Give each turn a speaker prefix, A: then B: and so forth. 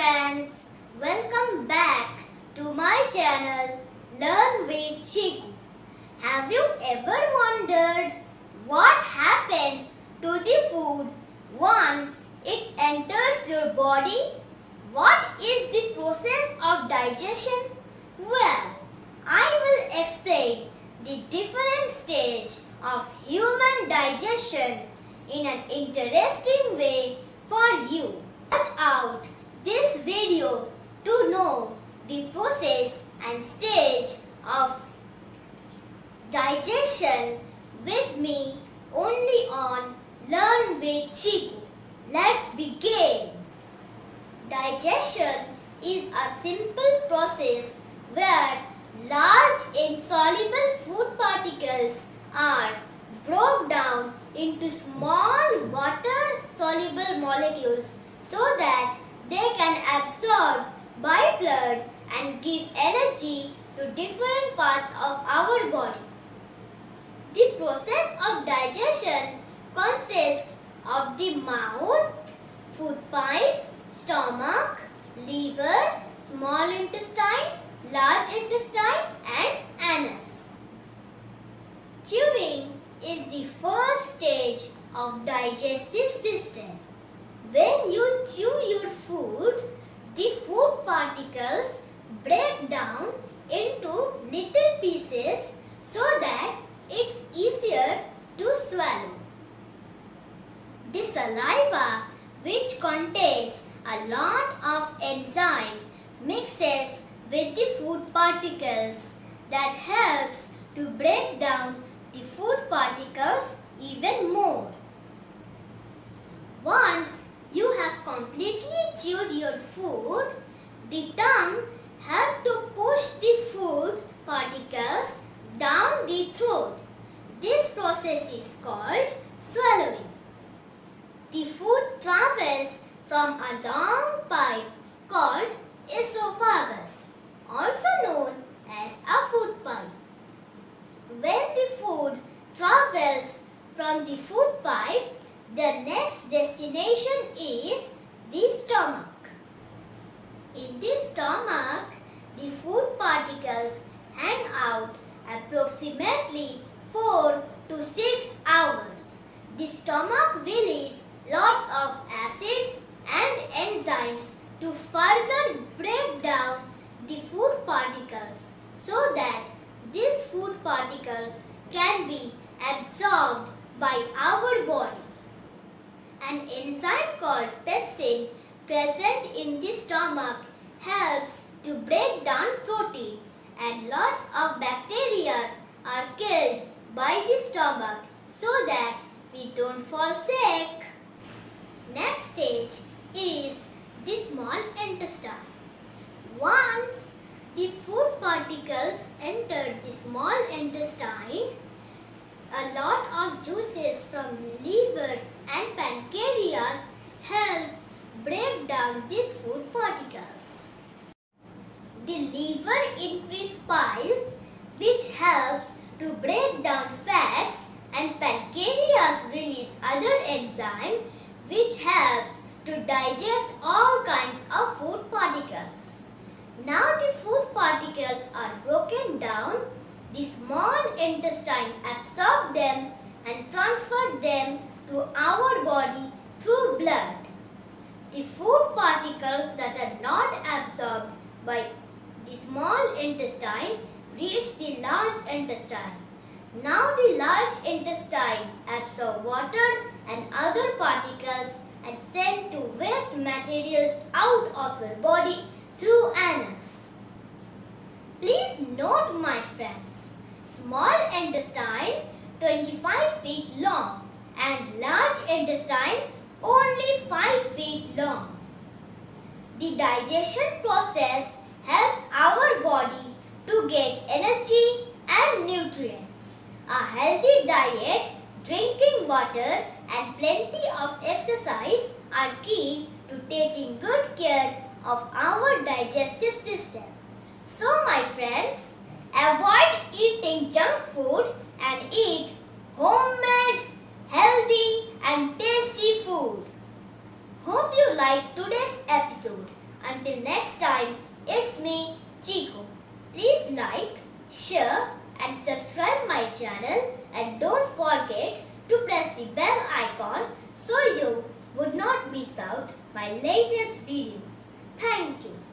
A: friends, welcome back to my channel Learn with Chiku. Have you ever wondered what happens to the food once it enters your body? What is the process of digestion? Well, I will explain the different stage of human digestion in an interesting way for you. Watch out this video to know the process and stage of digestion with me only on Learn with Chiku. Let's begin. Digestion is a simple process where large insoluble food particles are broken down into small water-soluble molecules so that they can absorb by blood and give energy to different parts of our body. The process of digestion consists of the mouth, food pipe, stomach, liver, small intestine, large intestine and anus. Chewing is the first stage of digestive system. When you chew your food, the food particles break down into little pieces so that it's easier to swallow. The saliva, which contains a lot of enzyme, mixes with the food particles that helps to break down the food particles even more. Once you have completely chewed your food, the tongue helps to push the food particles down the throat. This process is called swallowing. The food travels from a long pipe called esophagus, also known as a food pipe. When the food travels from the food pipe, the next destination is the stomach. In the stomach, the food particles hang out approximately 4 to 6 hours. The stomach releases lots of acids and enzymes to further break down the food particles so that these food particles can be absorbed by our body. An enzyme called pepsin present in the stomach helps to break down protein, and lots of bacteria are killed by the stomach so that we don't fall sick. Next stage is the small intestine. Once the food particles enter the small intestine, a lot of juices from liver and pancreas help break down these food particles. The liver increases piles, which helps to break down fats, and pancreas release other enzyme which helps to digest all kinds of food particles. Now the food particles are broken down. The small intestine absorbs them and transfers them to our body through blood. The food particles that are not absorbed by the small intestine reach the large intestine. Now the large intestine absorbs water and other particles and send to waste materials out of your body through anus. Please note, my friends, small intestine 25 feet long and large intestine only 5 feet long. The digestion process helps our body to get energy and nutrients. A healthy diet, drinking water and plenty of exercise are key to taking good care of our digestive system. So my friends, avoid eating junk food and eat homemade, healthy and tasty food. Hope you liked today's episode. Until next time, it's me, Chico. Please like, share and subscribe my channel, and don't forget to press the bell icon so you would not miss out my latest videos. Thank you.